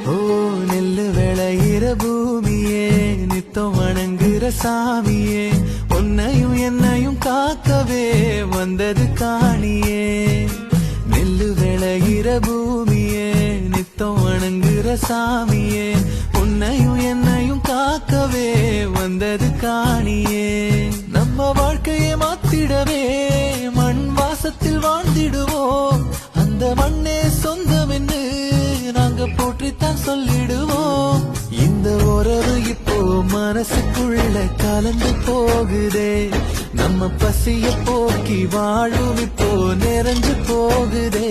ஓ நெல்லு விளையிற பூமியே நித்தம் வணங்குற சாமியே உன்னையும் என்னையும் காக்கவே வந்தது காணியே நெல்லு விளையிற பூமியே நித்தம் வணங்குற சாமியே உன்னையும் என்னையும் காக்கவே வந்தது காணியே நம்ம வாழ்க்கையை மாத்திடவே மண் வாசத்தில் வாழ்ந்திடுவோம் அந்த மண்ணே சொந்தம் என்று நாங்க போற்றித்தான் சொல்லிடுவோம் இந்த உறவு இப்போ மனசுக்குள்ள கலந்து போகுதே நம்ம பசிய போக்கி வாழும் இப்போ நிறைஞ்சு போகுதே